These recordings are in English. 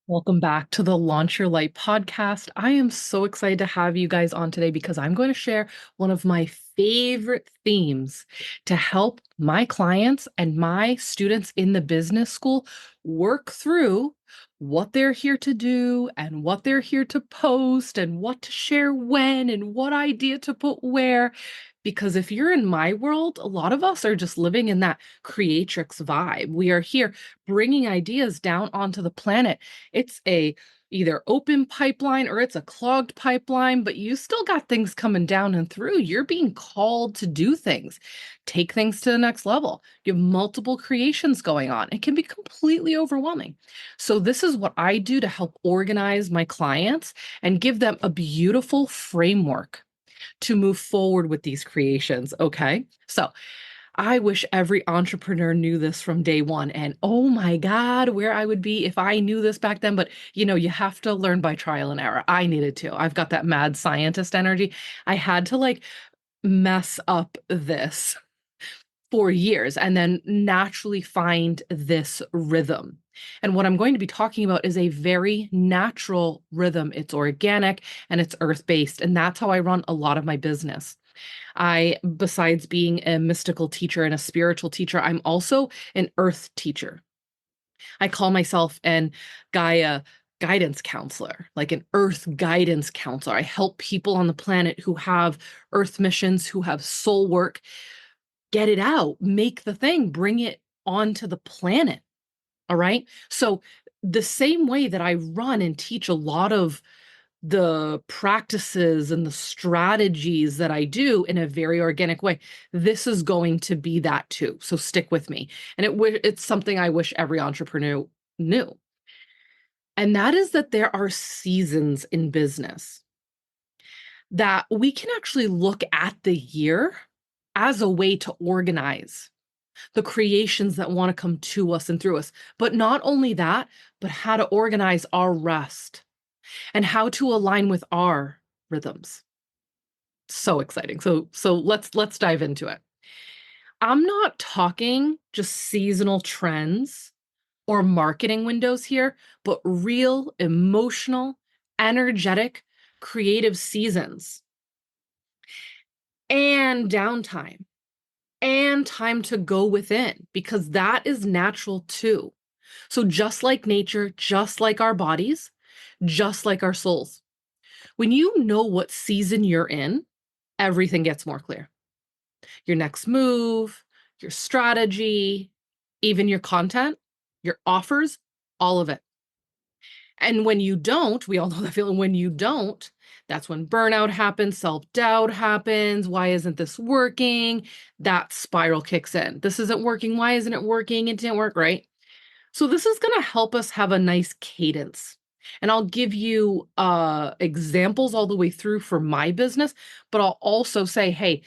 Welcome back to the Launch Your Light podcast. I am so excited to have you guys on today because I'm going to share one of my favorite themes to help my clients and my students in the business school work through what they're here to do and what they're here to post and what to share when and what idea to put where. Because if you're in my world, a lot of us are just living in that creatrix vibe. We are here bringing ideas down onto the planet. It's a either open pipeline or it's a clogged pipeline, but you still got things coming down and through. You're being called to do things, take things to the next level. You have multiple creations going on. It can be completely overwhelming. So, this is what I do to help organize my clients and give them a beautiful framework to move forward with these creations. Okay. So, I wish every entrepreneur knew this from day one. And oh my God, where I would be if I knew this back then. But you have to learn by trial and error. I needed to. I've got that mad scientist energy. I had to mess up this for years and then naturally find this rhythm. And what I'm going to be talking about is a very natural rhythm. It's organic and it's earth based. And that's how I run a lot of my business. Besides being a mystical teacher and a spiritual teacher, I'm also an earth teacher. I call myself an Gaia guidance counselor, like an earth guidance counselor. I help people on the planet who have earth missions, who have soul work, get it out, make the thing, bring it onto the planet. All right. So, the same way that I run and teach a lot of the practices and the strategies that I do in a very organic way, this is going to be that too. So stick with me. And it's something I wish every entrepreneur knew. And that is that there are seasons in business that we can actually look at the year as a way to organize the creations that want to come to us and through us. But not only that, but how to organize our rest and how to align with our rhythms. So exciting. So let's dive into it. I'm not talking just seasonal trends or marketing windows here, but real emotional, energetic, creative seasons and downtime and time to go within because that is natural too. So just like nature, just like our bodies, just like our souls, when you know what season you're in, everything gets more clear. Your next move, your strategy, even your content, your offers, all of it. And when you don't, we all know that feeling when you don't, that's when burnout happens, self doubt happens. Why isn't this working? That spiral kicks in. This isn't working. Why isn't it working? It didn't work, right? So, this is going to help us have a nice cadence. And I'll give you examples all the way through for my business, but I'll also say, hey,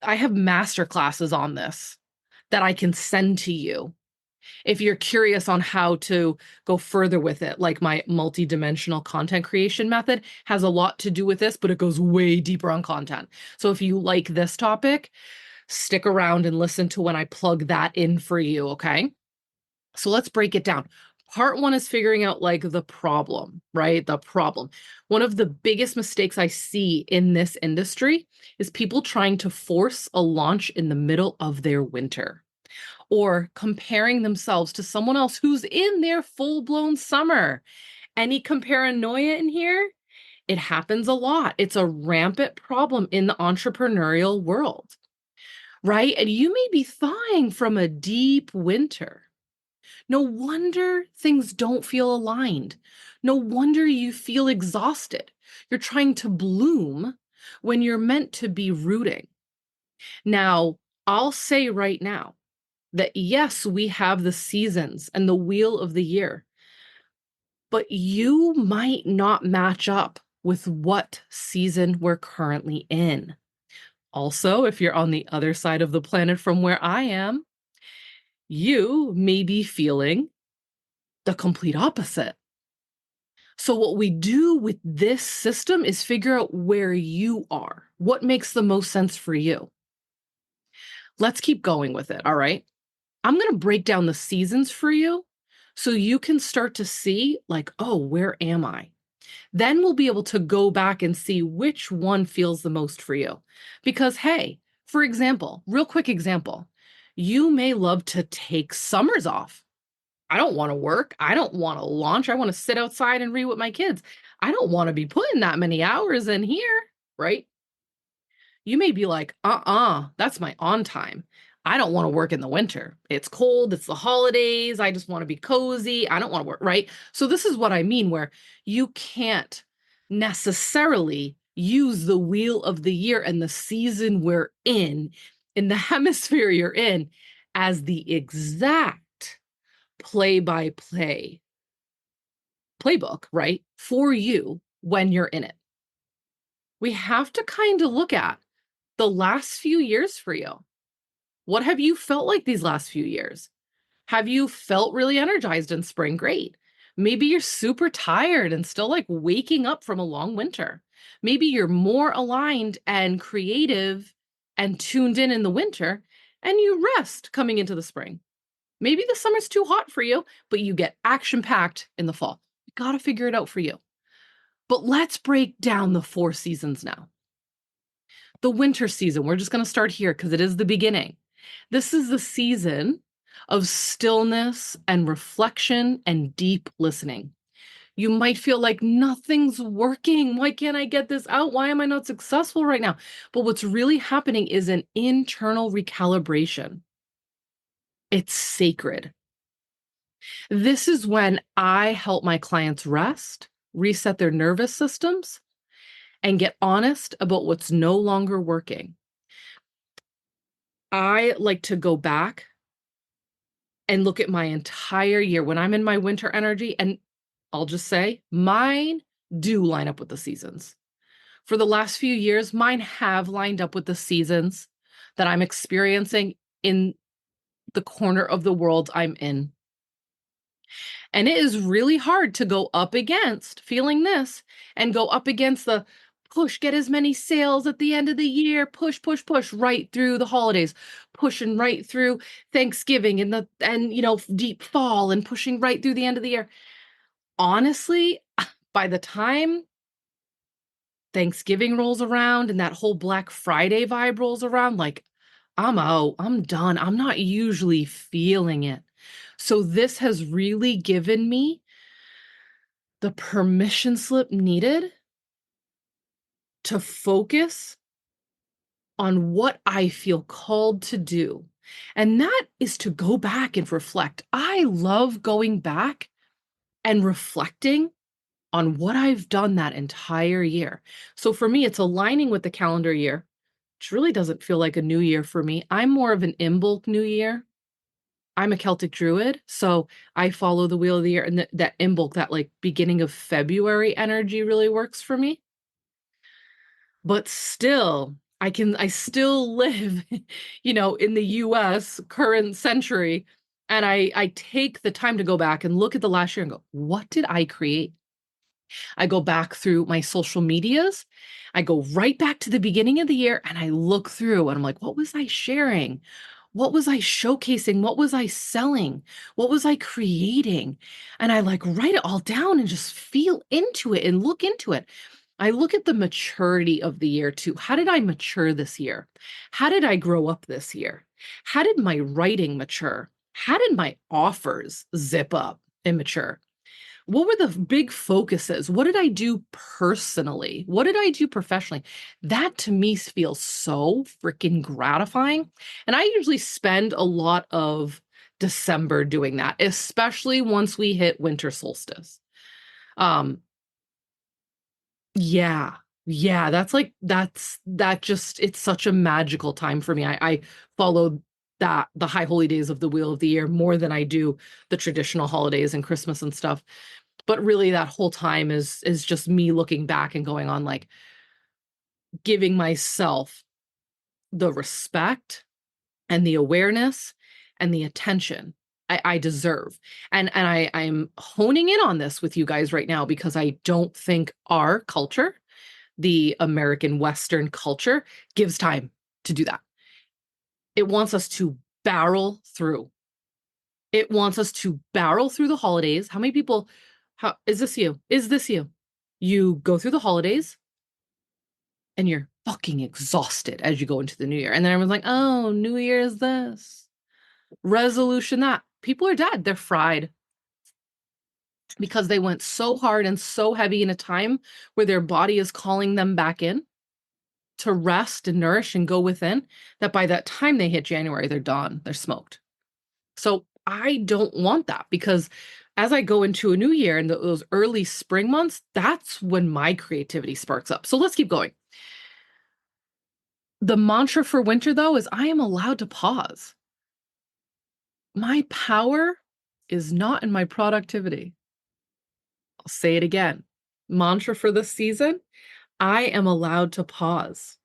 I have master classes on this that I can send to you if you're curious on how to go further with it. Like my multi-dimensional content creation method has a lot to do with this, but it goes way deeper on content. So if you like this topic, stick around and listen to when I plug that in for you, okay? So let's break it down. Part one is figuring out the problem, right? The problem. One of the biggest mistakes I see in this industry is people trying to force a launch in the middle of their winter or comparing themselves to someone else who's in their full-blown summer. Any comparanoia in here? It happens a lot. It's a rampant problem in the entrepreneurial world, right? And you may be thawing from a deep winter. No wonder things don't feel aligned. No wonder you feel exhausted. You're trying to bloom when you're meant to be rooting. Now, I'll say right now that yes, we have the seasons and the wheel of the year, but you might not match up with what season we're currently in. Also, if you're on the other side of the planet from where I am, you may be feeling the complete opposite. So, what we do with this system is figure out where you are, what makes the most sense for you. Let's keep going with it. All right. I'm going to break down the seasons for you So you can start to see, like, oh, where am I? Then we'll be able to go back and see which one feels the most for you. Because, hey, for example, real quick example, you may love to take summers off. I don't want to work. I don't want to launch. I want to sit outside and read with my kids. I don't want to be putting that many hours in here, right? You may be like, that's my on time. I don't want to work in the winter. It's cold. It's the holidays. I just want to be cozy. I don't want to work, right? So, this is what I mean, where you can't necessarily use the wheel of the year and the season we're in the hemisphere you're in, as the exact play by play playbook, right? For you when you're in it. We have to kind of look at the last few years for you. What have you felt like these last few years? Have you felt really energized in spring? Great. Maybe you're super tired and still like waking up from a long winter. Maybe you're more aligned and creative and tuned in the winter, and you rest coming into the spring. Maybe the summer's too hot for you, but you get action packed in the fall. You got to figure it out for you. But let's break down the 4 seasons now. The winter season, we're just going to start here because it is the beginning. This is the season of stillness and reflection and deep listening. You might feel like nothing's working. Why can't I get this out? Why am I not successful right now? But what's really happening is an internal recalibration. It's sacred. This is when I help my clients rest, reset their nervous systems, and get honest about what's no longer working. I like to go back and look at my entire year when I'm in my winter energy, and I'll just say mine do line up with the seasons. For the last few years, mine have lined up with the seasons that I'm experiencing in the corner of the world I'm in. And it is really hard to go up against feeling this and go up against the push, get as many sales at the end of the year, push, push, push right through the holidays, pushing right through Thanksgiving and deep fall and pushing right through the end of the year. Honestly, by the time Thanksgiving rolls around and that whole Black Friday vibe rolls around, like, I'm out, I'm done. I'm not usually feeling it. So this has really given me the permission slip needed to focus on what I feel called to do. And that is to go back and reflect. I love going back and reflecting on what I've done that entire year. So for me, it's aligning with the calendar year, which really doesn't feel like a new year for me. I'm more of an Imbolc new year. I'm a Celtic druid, so I follow the wheel of the year, and that Imbolc, that like beginning of February energy really works for me. But still, I still live, in the US current century, and I take the time to go back and look at the last year and go, "What did I create?" I go back through my social medias. I go right back to the beginning of the year and I look through and I'm like, "What was I sharing? What was I showcasing? What was I selling? What was I creating?" And I like write it all down and just feel into it and look into it. I look at the maturity of the year too. How did I mature this year? How did I grow up this year? How did my writing mature? How did my offers zip up and mature? What were the big focuses? What did I do personally? What did I do professionally? That to me feels so freaking gratifying. And I usually spend a lot of December doing that, especially once we hit winter solstice. Um, yeah. Yeah, that just it's such a magical time for me. I follow that the high holy days of the wheel of the year more than I do the traditional holidays and Christmas and stuff. But really that whole time is just me looking back and going on, like, giving myself the respect and the awareness and the attention I deserve. And I'm honing in on this with you guys right now because I don't think our culture, the American Western culture, gives time to do that. It wants us to barrel through. It wants us to barrel through the holidays. How many people, how is this you? Is this you? You go through the holidays and you're fucking exhausted as you go into the new year. And then everyone's like, oh, New Year's this, resolution that. People are dead. They're fried because they went so hard and so heavy in a time where their body is calling them back in to rest and nourish and go within, that by that time they hit January, they're done. They're smoked. So I don't want that, because as I go into a new year and those early spring months, that's when my creativity sparks up. So let's keep going. The mantra for winter, though, is I am allowed to pause. My power is not in my productivity. I'll say it again. Mantra for this season, I am allowed to pause.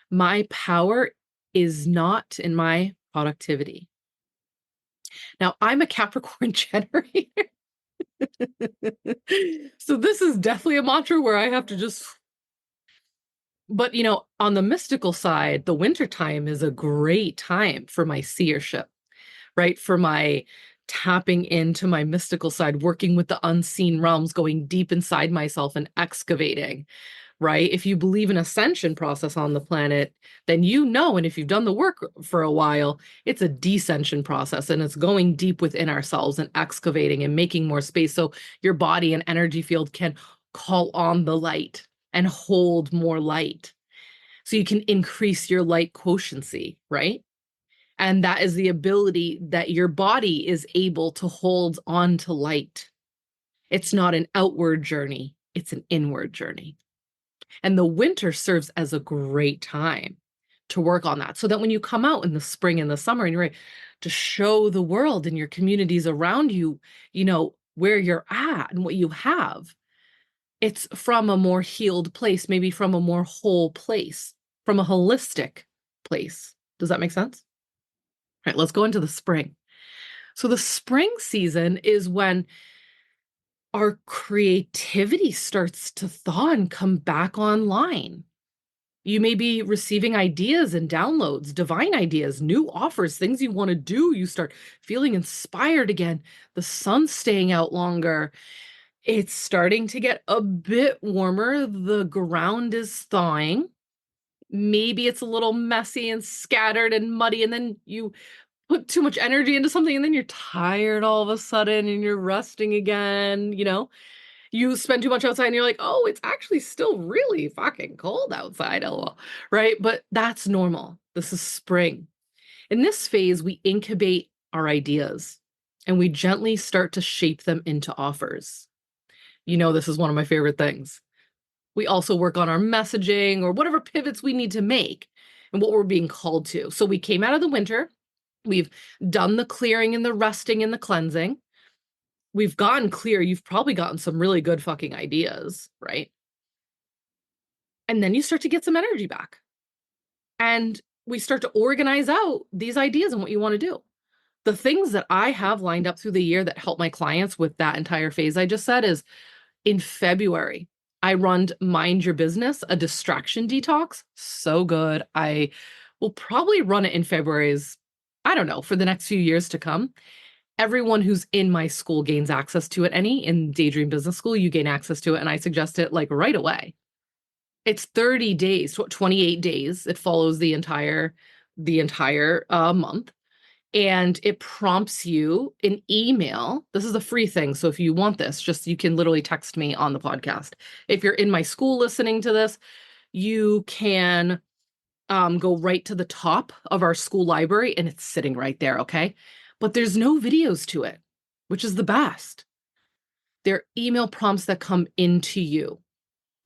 My power is not in my productivity. Now, I'm a Capricorn generator. So this is definitely a mantra where I have to just, but on the mystical side, the winter time is a great time for my seership, right? For my tapping into my mystical side, working with the unseen realms, going deep inside myself and excavating, right? If you believe in ascension process on the planet, then and if you've done the work for a while, it's a descension process, and it's going deep within ourselves and excavating and making more space so your body and energy field can call on the light and hold more light. So you can increase your light quotiency, right? And that is the ability that your body is able to hold on to light. It's not an outward journey, it's an inward journey. And the winter serves as a great time to work on that, so that when you come out in the spring and the summer and you're ready to show the world and your communities around you, where you're at and what you have, it's from a more healed place, maybe from a more whole place, from a holistic place. Does that make sense? All right, let's go into the spring. So the spring season is when our creativity starts to thaw and come back online. You may be receiving ideas and downloads, divine ideas, new offers, things you want to do. You start feeling inspired again. The sun's staying out longer. It's starting to get a bit warmer. The ground is thawing. Maybe it's a little messy and scattered and muddy, and then you put too much energy into something and then you're tired all of a sudden and you're resting again. You spend too much outside and you're like, oh, it's actually still really fucking cold outside, lol, right? But that's normal. This is spring. In this phase, we incubate our ideas and we gently start to shape them into offers. This is one of my favorite things. We also work on our messaging or whatever pivots we need to make and what we're being called to. So we came out of the winter. We've done the clearing and the resting and the cleansing. We've gotten clear. You've probably gotten some really good fucking ideas, right? And then you start to get some energy back. And we start to organize out these ideas and what you want to do. The things that I have lined up through the year that help my clients with that entire phase I just said is in February, I run Mind Your Business, a distraction detox. So good. I will probably run it in February's, I don't know, for the next few years to come. Everyone who's in my school gains access to it. In Daydream Business School, you gain access to it. And I suggest it like right away. It's 30 days, 28 days. It follows the entire month. And it prompts you an email. This is a free thing. So if you want this, you can literally text me on the podcast. If you're in my school listening to this, you can go right to the top of our school library and it's sitting right there. Okay. But there's no videos to it, which is the best. They're email prompts that come into you.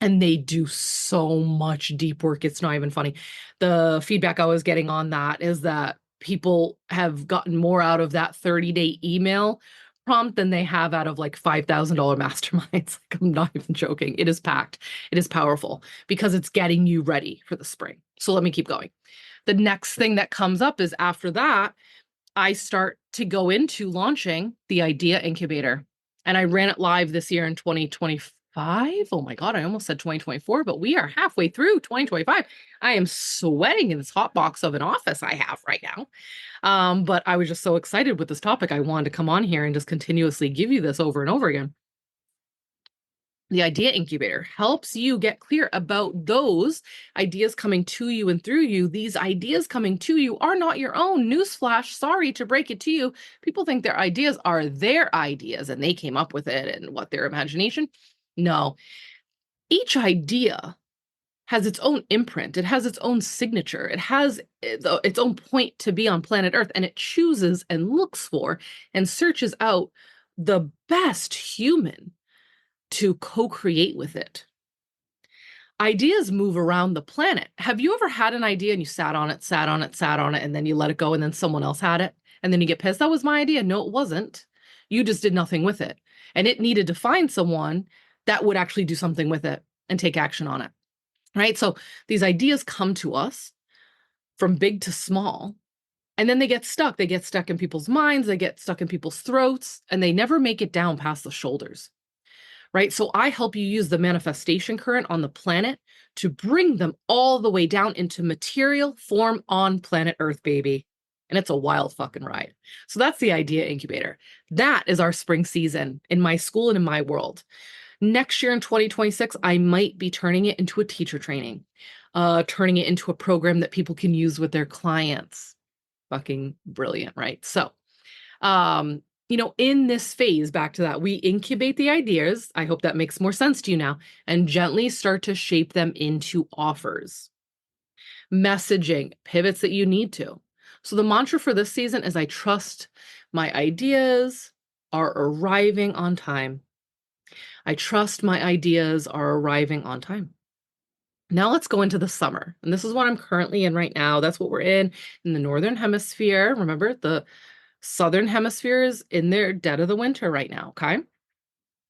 And they do so much deep work. It's not even funny. The feedback I was getting on that is that people have gotten more out of that 30-day email prompt than they have out of like $5,000 masterminds. Like, I'm not even joking. It is packed. It is powerful because it's getting you ready for the spring. So let me keep going. The next thing that comes up is after that, I start to go into launching the Idea Incubator. And I ran it live this year in 2020. 2025. Oh my God, I almost said 2024, but we are halfway through 2025. I am sweating in this hot box of an office I have right now. But I was just so excited with this topic. I wanted to come on here and just continuously give you this over and over again. The idea incubator helps you get clear about those ideas coming to you and through you. These ideas coming to you are not your own. Newsflash, sorry to break it to you. People think their ideas are their ideas and they came up with it and what their imagination. No, each idea has its own imprint. It has its own signature. It has its own point to be on planet Earth, and it chooses and looks for and searches out the best human to co-create with it. Ideas move around the planet. Have you ever had an idea and you sat on it, sat on it, sat on it, and then you let it go and then someone else had it? And then you get pissed. That was my idea. No, it wasn't. You just did nothing with it. And it needed to find someone that would actually do something with it and take action on it. Right? So these ideas come to us from big to small, and then they get stuck. They get stuck in people's minds, they get stuck in people's throats, and they never make it down past the shoulders. Right? So I help you use the manifestation current on the planet to bring them all the way down into material form on planet Earth, baby. And it's a wild fucking ride. So that's the idea incubator. That is our spring season in my school and in my world. Next year in 2026, I might be turning it into a teacher training, turning it into a program that people can use with their clients. Fucking brilliant, right? So, in this phase, back to that, we incubate the ideas. I hope that makes more sense to you now, and gently start to shape them into offers, messaging, pivots that you need to. So the mantra for this season is I trust my ideas are arriving on time. I trust my ideas are arriving on time. Now let's go into the summer. And this is what I'm currently in right now. That's what we're in the Northern Hemisphere. Remember, the Southern Hemisphere is in their dead of the winter right now, okay?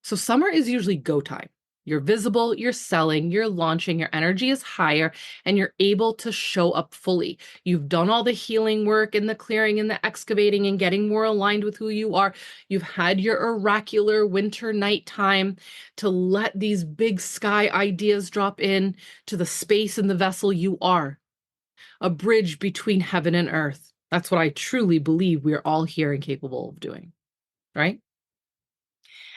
So summer is usually go time. You're visible, you're selling, you're launching, your energy is higher, and you're able to show up fully. You've done all the healing work and the clearing and the excavating and getting more aligned with who you are. You've had your oracular winter nighttime to let these big sky ideas drop in to the space and the vessel you are, a bridge between heaven and earth. That's what I truly believe we're all here and capable of doing, right?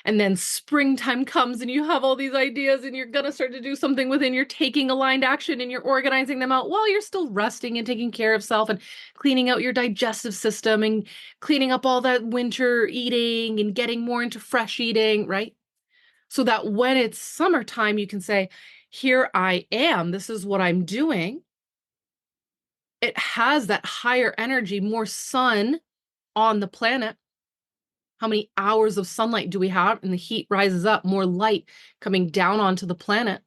And then springtime comes and you have all these ideas and you're going to start to do something with it and you're taking aligned action and you're organizing them out while you're still resting and taking care of self and cleaning out your digestive system and cleaning up all that winter eating and getting more into fresh eating, right? So that when it's summertime, you can say, here I am. This is what I'm doing. It has that higher energy, more sun on the planet. How many hours of sunlight do we have? And the heat rises up, more light coming down onto the planet,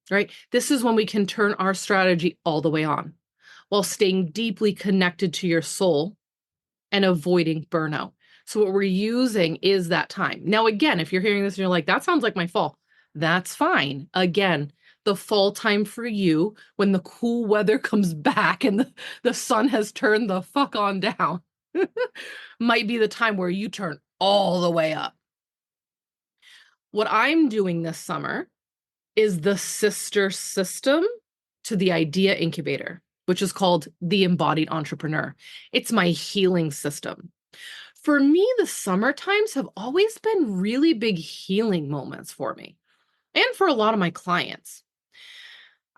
right? This is when we can turn our strategy all the way on while staying deeply connected to your soul and avoiding burnout. So what we're using is that time. Now, again, if you're hearing this and you're like, that sounds like my fall, that's fine. Again, the fall time for you, when the cool weather comes back and the sun has turned the fuck on down, might be the time where you turn all the way up. What I'm doing this summer is the sister system to the idea incubator, which is called the embodied entrepreneur. It's my healing system. For me, the summer times have always been really big healing moments for me and for a lot of my clients.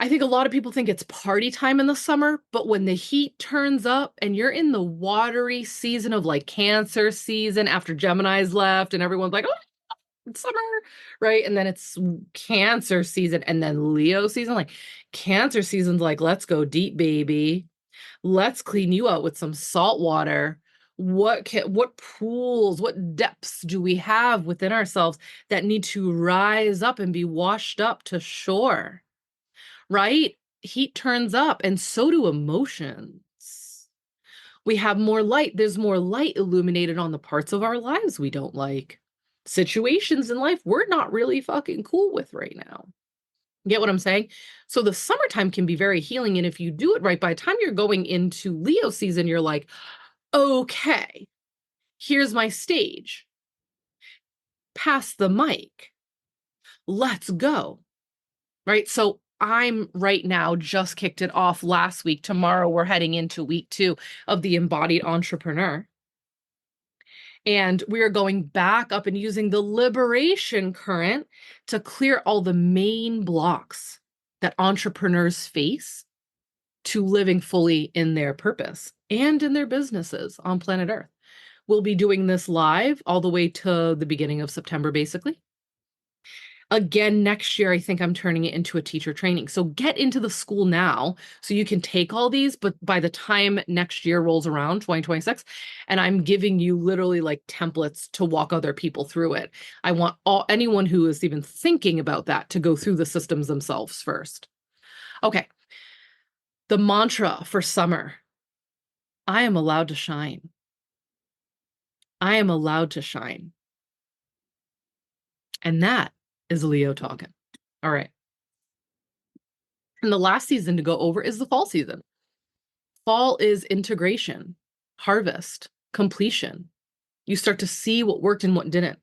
I think a lot of people think it's party time in the summer, but when the heat turns up and you're in the watery season of like Cancer season after Gemini's left and everyone's like, oh, it's summer, right? And then it's Cancer season and then Leo season. Like Cancer season's like, let's go deep, baby. Let's clean you out with some salt water. What pools, what depths do we have within ourselves that need to rise up and be washed up to shore? Right? Heat turns up, and so do emotions. We have more light. There's more light illuminated on the parts of our lives we don't like. Situations in life we're not really fucking cool with right now. Get what I'm saying? So the summertime can be very healing. And if you do it right, by the time you're going into Leo season, you're like, okay, here's my stage. Pass the mic. Let's go. Right. So I'm right now just kicked it off last week. Tomorrow we're heading into week 2 of the embodied entrepreneur. And we are going back up and using the liberation current to clear all the main blocks that entrepreneurs face to living fully in their purpose and in their businesses on planet Earth. We'll be doing this live all the way to the beginning of September, basically. Again, next year, I think I'm turning it into a teacher training. So get into the school now so you can take all these. But by the time next year rolls around, 2026, and I'm giving you literally like templates to walk other people through it. I want anyone who is even thinking about that to go through the systems themselves first. Okay. The mantra for summer: I am allowed to shine. I am allowed to shine. And that is Leo talking. All right. And the last season to go over is the fall season. Fall is integration, harvest, completion. You start to see what worked and what didn't.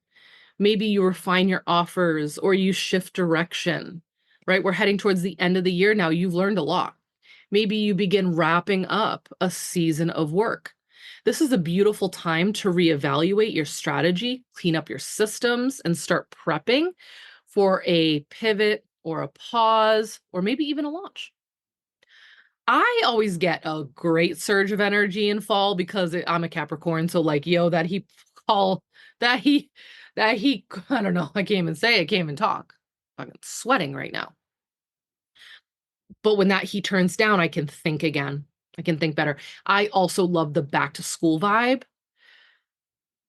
Maybe you refine your offers or you shift direction, right? We're heading towards the end of the year now. You've learned a lot. Maybe you begin wrapping up a season of work. This is a beautiful time to reevaluate your strategy, clean up your systems, and start prepping for a pivot or a pause or maybe even a launch. I always get a great surge of energy in fall because I'm a Capricorn. So like, that he call that he, I don't know. I can't even say, I can't even talk. I'm sweating right now. But when that heat turns down, I can think again. I can think better. I also love the back to school vibe.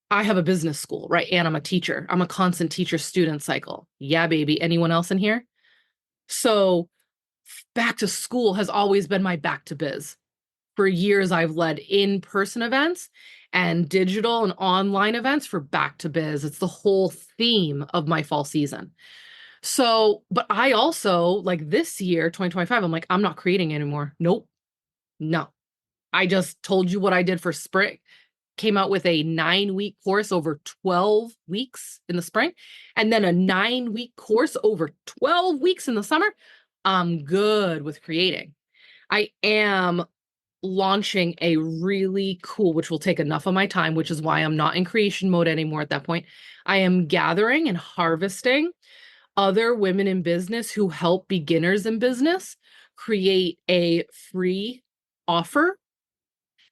I have a business school, right? And I'm a teacher. I'm a constant teacher student cycle. Yeah, baby. Anyone else in here? So back to school has always been my back to biz. For years, I've led in-person events and digital and online events for back to biz. It's the whole theme of my fall season. So, but I also, like this year, 2025, I'm like, I'm not creating anymore. Nope. No. I just told you what I did for spring. Came out with a 9-week course over 12 weeks in the spring, and then a 9-week course over 12 weeks in the summer. I'm good with creating. I am launching a really cool, which will take enough of my time, which is why I'm not in creation mode anymore at that point. I am gathering and harvesting other women in business who help beginners in business create a free offer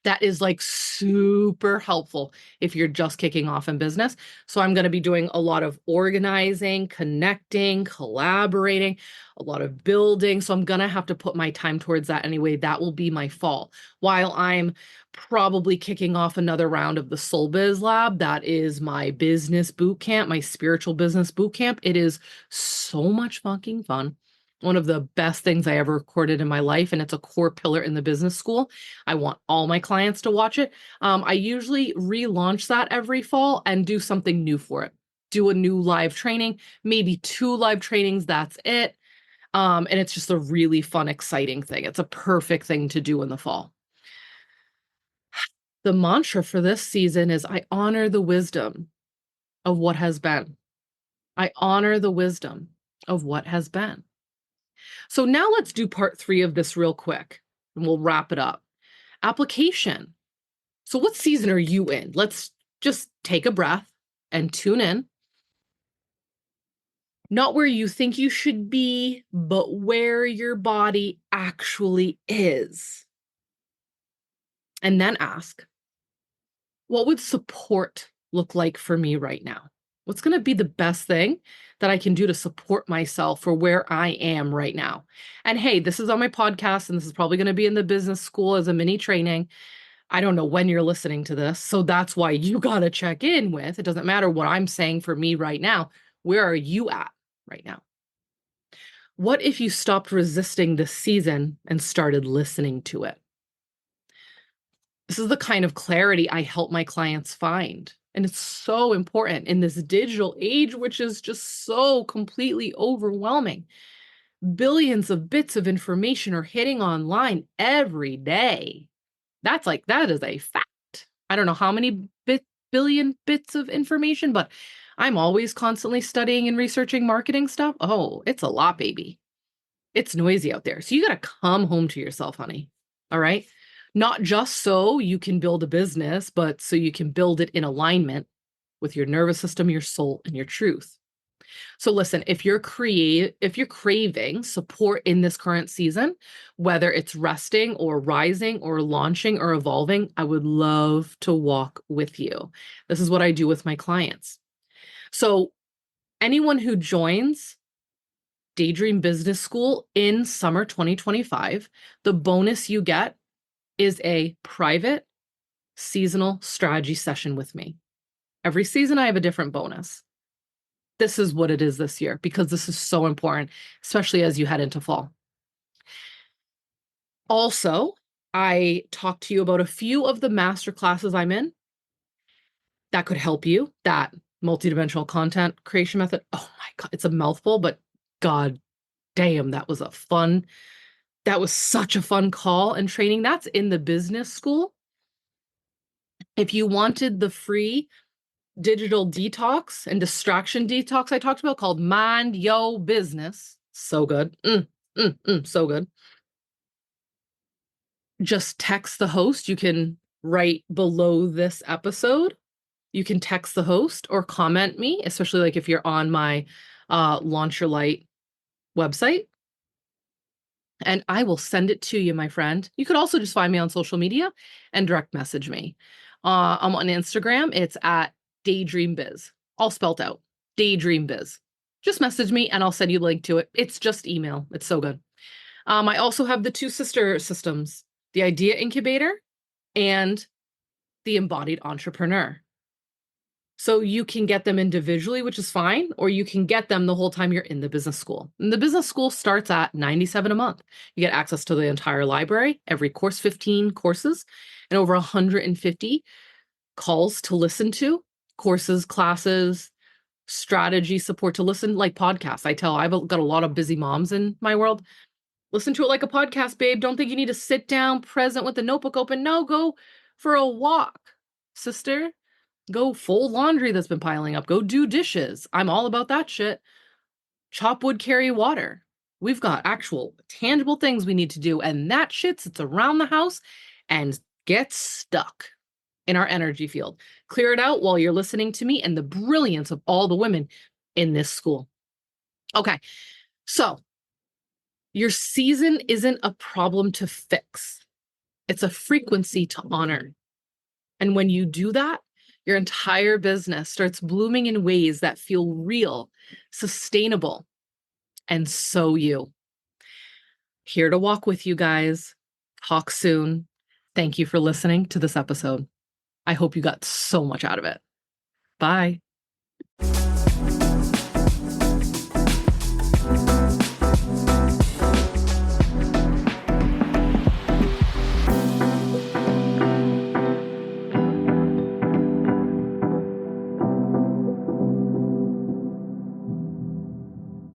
that is like super helpful if you're just kicking off in business. So I'm going to be doing a lot of organizing, connecting, collaborating, a lot of building. So I'm going to have to put my time towards that anyway. That will be my fall. While I'm probably kicking off another round of the Soul Biz Lab, that is my business boot camp, my spiritual business boot camp. It is so much fucking fun. One of the best things I ever recorded in my life, and it's a core pillar in the business school. I want all my clients to watch it. I usually relaunch that every fall and do something new for it. Do a new live training, maybe 2 live trainings, that's it. And it's just a really fun, exciting thing. It's a perfect thing to do in the fall. The mantra for this season is I honor the wisdom of what has been. I honor the wisdom of what has been. So now let's do part 3 of this real quick and we'll wrap it up. Application. So what season are you in? Let's just take a breath and tune in. Not where you think you should be, but where your body actually is. And then ask, what would support look like for me right now? What's going to be the best thing that I can do to support myself for where I am right now? And hey, this is on my podcast, and this is probably going to be in the business school as a mini training. I don't know when you're listening to this. So that's why you got to check in with, it doesn't matter what I'm saying for me right now. Where are you at right now? What if you stopped resisting this season and started listening to it? This is the kind of clarity I help my clients find. And it's so important in this digital age, which is just so completely overwhelming. Billions of bits of information are hitting online every day. That is a fact. I don't know how many billion bits of information, but I'm always constantly studying and researching marketing stuff. Oh, it's a lot, baby. It's noisy out there. So you got to come home to yourself, honey. All right. Not just so you can build a business, but so you can build it in alignment with your nervous system, your soul, and your truth. So listen, if you're craving support in this current season, whether it's resting or rising or launching or evolving, I would love to walk with you. This is what I do with my clients. So anyone who joins Daydream Business School in summer 2025, the bonus you get is a private seasonal strategy session with me. Every season, I have a different bonus. This is what it is this year because this is so important, especially as you head into fall. Also, I talked to you about a few of the master classes I'm in that could help you. That multidimensional content creation method. Oh my God, it's a mouthful, but God damn, that was such a fun call and training. That's in the business school. If you wanted the free digital detox and distraction detox I talked about called Mind Yo Business, so good. So good. Just text the host. You can write below this episode. You can text the host or comment me, especially like if you're on my Launch Your Light website, and I will send it to you, my friend. You could also just find me on social media and direct message me. I'm on Instagram. It's at Daydream Biz, all spelled out. Daydream Biz. Just message me and I'll send you a link to it. It's just email. It's so good. I also have the two sister systems, the Idea Incubator and the Embodied Entrepreneur. So you can get them individually, which is fine, or you can get them the whole time you're in the business school. And the business school starts at $97 a month. You get access to the entire library, every course, 15 courses, and over 150 calls to listen to, courses, classes, strategy support to listen, like podcasts. I've got a lot of busy moms in my world. Listen to it like a podcast, babe. Don't think you need to sit down present with the notebook open. No, go for a walk, sister. Go fold laundry that's been piling up. Go do dishes. I'm all about that shit. Chop wood, carry water. We've got actual tangible things we need to do. And that shit sits around the house and gets stuck in our energy field. Clear it out while you're listening to me and the brilliance of all the women in this school. Okay. So your season isn't a problem to fix. It's a frequency to honor. And when you do that, your entire business starts blooming in ways that feel real, sustainable, and so you. Here to walk with you guys. Talk soon. Thank you for listening to this episode. I hope you got so much out of it. Bye.